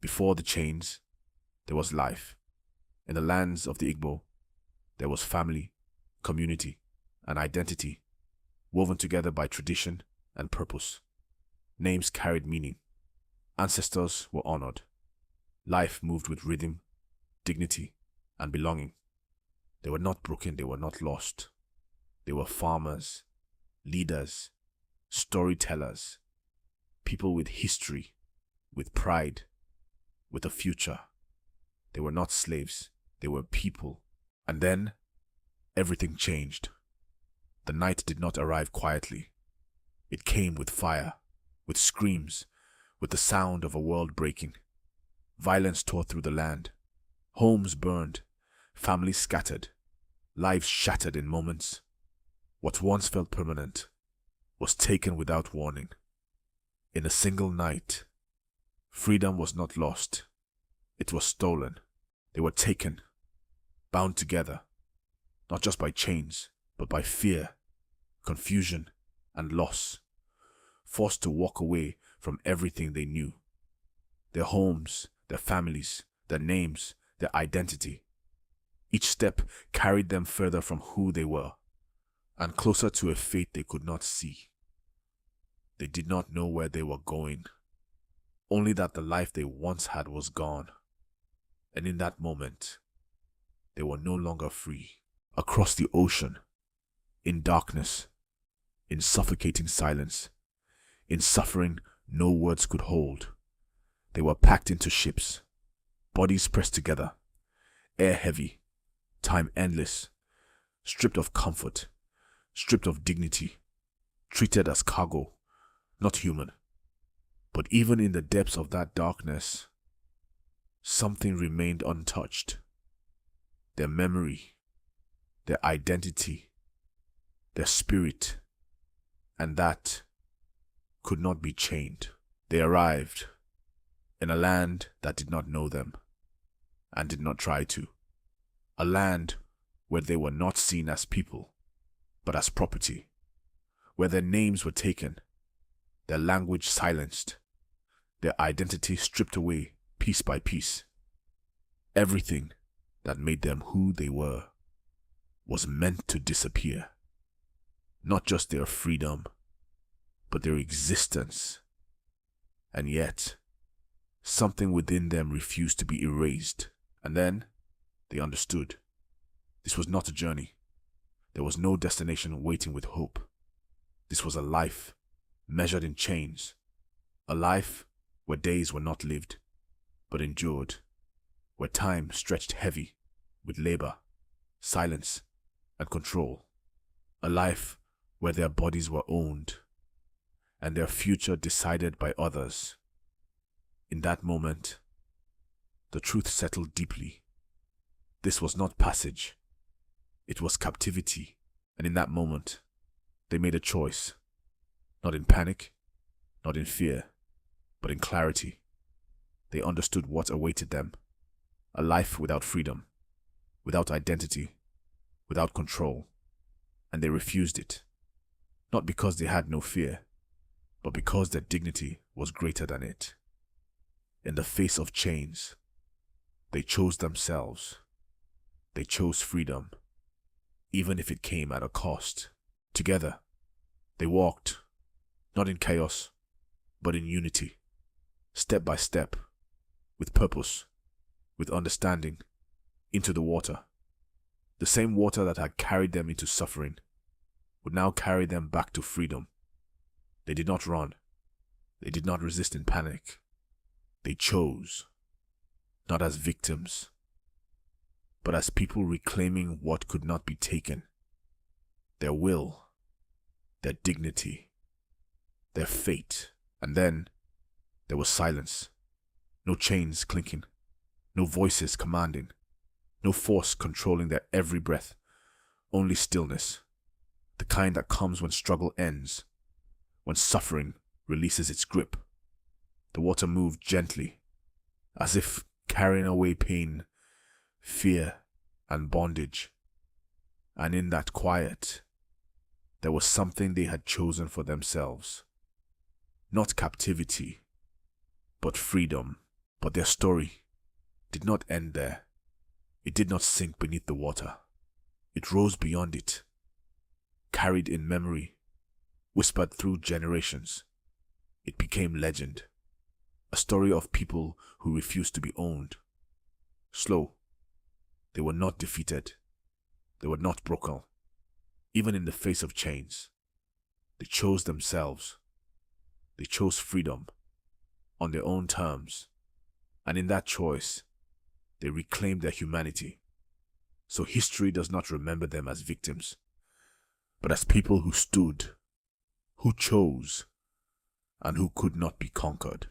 Before the chains, there was life. In the lands of the Igbo, there was family, community, and identity, woven together by tradition and purpose. Names carried meaning. Ancestors were honored. Life moved with rhythm, dignity, and belonging. They were not broken, they were not lost. They were farmers, leaders, storytellers, people with history, with pride, with a future. They were not slaves, they were people. And then, everything changed. The night did not arrive quietly. It came with fire, with screams, with the sound of a world breaking. Violence tore through the land. Homes burned, families scattered, lives shattered in moments. What once felt permanent was taken without warning. In a single night, freedom was not lost. It was stolen. They were taken, bound together, not just by chains, but by fear, confusion, and loss, forced to walk away from everything they knew. Their homes, their families, their names, their identity. Each step carried them further from who they were, and closer to a fate they could not see. They did not know where they were going, only that the life they once had was gone. And in that moment, they were no longer free. Across the ocean, in darkness, in suffocating silence, in suffering no words could hold, they were packed into ships, bodies pressed together, air heavy, time endless, stripped of comfort, stripped of dignity, treated as cargo, not human. But even in the depths of that darkness, something remained untouched. Their memory, their identity, their spirit, and that could not be chained. They arrived in a land that did not know them and did not try to. A land where they were not seen as people, but as property, where their names were taken, their language silenced, their identity stripped away piece by piece. Everything that made them who they were was meant to disappear. Not just their freedom, but their existence. And yet, something within them refused to be erased. And then, they understood. This was not a journey. There was no destination waiting with hope. This was a life measured in chains. A life where days were not lived, but endured. Where time stretched heavy with labor, silence, and control. A life where their bodies were owned and their future decided by others. In that moment, the truth settled deeply. This was not passage. It was captivity. And in that moment, they made a choice. Not in panic, not in fear, but in clarity. They understood what awaited them. A life without freedom, without identity, without control. And they refused it. Not because they had no fear, but because their dignity was greater than it. In the face of chains, they chose themselves. They chose freedom, even if it came at a cost. Together, they walked, not in chaos, but in unity, step by step, with purpose, with understanding, into the water. The same water that had carried them into suffering would now carry them back to freedom. They did not run. They did not resist in panic. They chose, not as victims, but as people reclaiming what could not be taken. Their will, their dignity, their fate. And then there was silence. No chains clinking, no voices commanding, no force controlling their every breath. Only stillness, the kind that comes when struggle ends, when suffering releases its grip. The water moved gently, as if carrying away pain, fear, and bondage. And in that quiet, there was something they had chosen for themselves. Not captivity, but freedom. But their story did not end there. It did not sink beneath the water. It rose beyond it, carried in memory, whispered through generations. It became legend, a story of people who refused to be owned. Slow, they were not defeated. They were not broken. Even in the face of chains, they chose themselves. They chose freedom on their own terms. And in that choice, they reclaimed their humanity. So history does not remember them as victims, but as people who stood, who chose, and who could not be conquered.